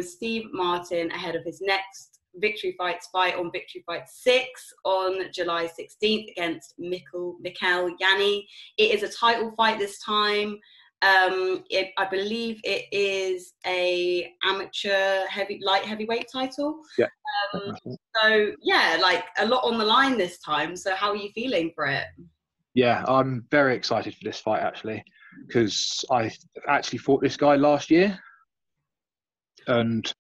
Steve Martin ahead of his next Victory Fights fight on Victory Fight 6 on July 16th against Mickel Yanni. It is a title fight this time. I believe it is a amateur light heavyweight title. Yeah. So yeah, like a lot on the line this time. So how are you feeling for it? Yeah, I'm very excited for this fight actually, because I actually fought this guy last year, and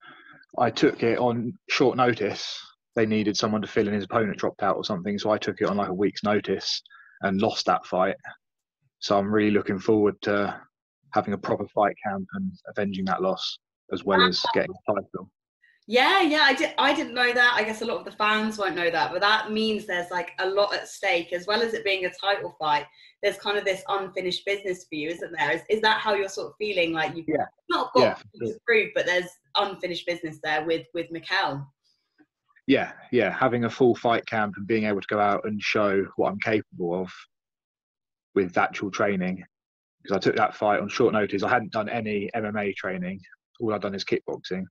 I took it on short notice. They needed someone to fill in, his opponent dropped out or something, so I took it on like a week's notice and lost that fight. So I'm really looking forward to having a proper fight camp and avenging that loss, as well as getting a title. Yeah, I didn't know that. I guess a lot of the fans won't know that, but that means there's like a lot at stake, as well as it being a title fight. There's kind of this unfinished business for you, isn't there? Is that how you're sort of feeling? Like you've not got to prove, but there's unfinished business there with Mickel. Yeah, having a full fight camp and being able to go out and show what I'm capable of with actual training. Because I took that fight on short notice. I hadn't done any MMA training. All I've done is kickboxing.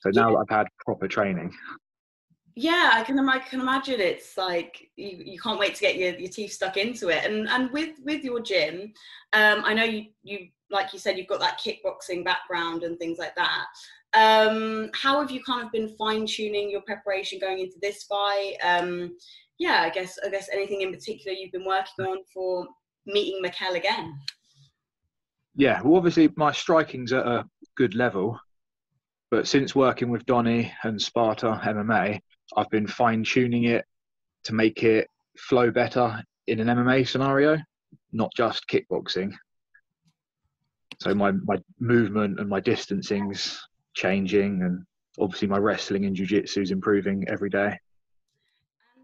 So now that I've had proper training. Yeah, I can imagine it's like you can't wait to get your teeth stuck into it. And with your gym, I know you like you said, you've got that kickboxing background and things like that. How have you kind of been fine-tuning your preparation going into this fight? I guess anything in particular you've been working on for meeting Mickel again? Yeah, well, obviously my striking's at a good level, but since working with Donny and Sparta MMA, I've been fine-tuning it to make it flow better in an MMA scenario, not just kickboxing. So my movement and my distancing's changing, and obviously my wrestling and jiu-jitsu's improving every day.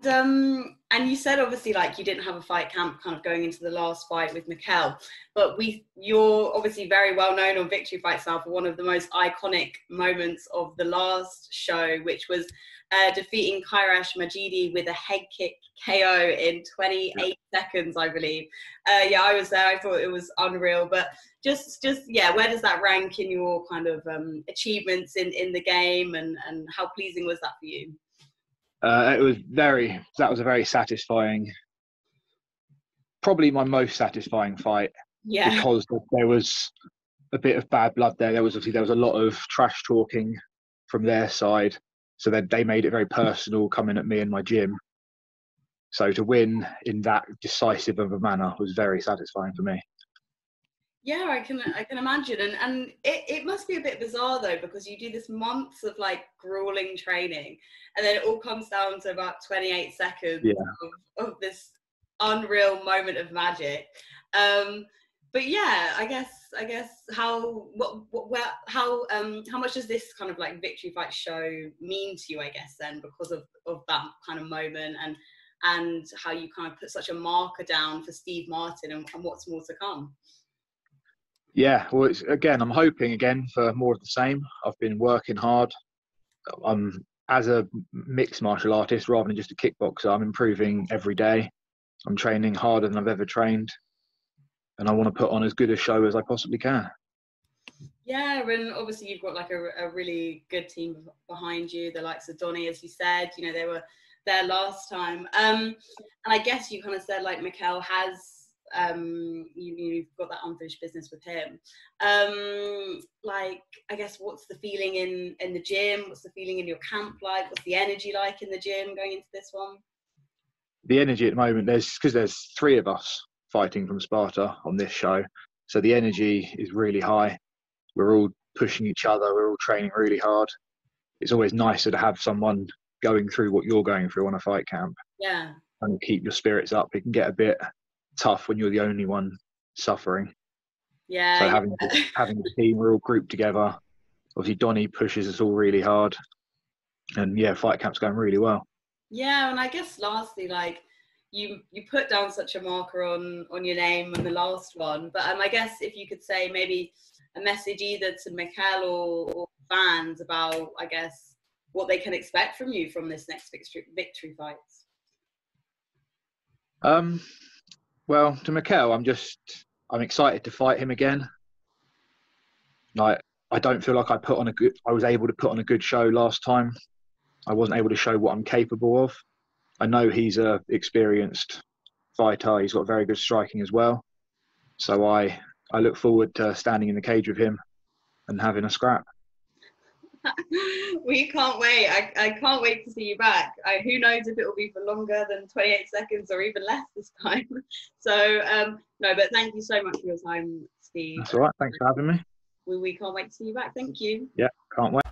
And you said obviously like you didn't have a fight camp kind of going into the last fight with Mickel, but you're obviously very well known on Victory Fights now for one of the most iconic moments of the last show, which was defeating Kailash Majidi with a head kick KO in 28 seconds, I believe. I was there. I thought it was unreal. But just where does that rank in your kind of achievements in the game, and how pleasing was that for you? That was a very satisfying, probably my most satisfying fight. Yeah. Because there was a bit of bad blood there. There was a lot of trash talking from their side. So they made it very personal coming at me in my gym. So to win in that decisive of a manner was very satisfying for me. Yeah, I can imagine. And it must be a bit bizarre though, because you do this months of like grueling training, and then it all comes down to about 28 seconds of this unreal moment of magic. But yeah, I guess how much does this kind of like Victory Fight show mean to you, I guess, then, because of that kind of moment, and how you kind of put such a marker down for Steve Martin and what's more to come? Yeah, well, I'm hoping again for more of the same. I've been working hard. As a mixed martial artist rather than just a kickboxer, I'm improving every day. I'm training harder than I've ever trained, and I want to put on as good a show as I possibly can. Yeah, and obviously you've got like a really good team behind you, the likes of Donny, as you said. You know, they were there last time. And I guess you kind of said like Mickel has, you've got that unfinished business with him. Like, I guess, what's the feeling in the gym? What's the feeling in your camp like? What's the energy like in the gym going into this one? The energy at the moment, because there's 3 of us fighting from Sparta on this show, so the energy is really high. We're all pushing each other. We're all training really hard. It's always nicer to have someone going through what you're going through on a fight camp. Yeah. And keep your spirits up. It can get a bit tough when you're the only one suffering. Yeah. So having the team, we're all grouped together. Obviously, Donny pushes us all really hard, and yeah, fight camp's going really well. Yeah, and I guess lastly, like you put down such a marker on your name on the last one, but I guess if you could say maybe a message either to Mickel or fans about, I guess, what they can expect from you from this next Victory Fights. Well, to Mickel, I'm excited to fight him again. Like, I don't feel like I was able to put on a good show last time. I wasn't able to show what I'm capable of. I know he's a experienced fighter. He's got very good striking as well. So I look forward to standing in the cage with him and having a scrap. We can't wait. I can't wait to see you back. Who knows if it will be for longer than 28 seconds or even less this time. So, no, but thank you so much for your time, Steve. That's all right. Thanks for having me. We can't wait to see you back. Thank you. Yeah, can't wait.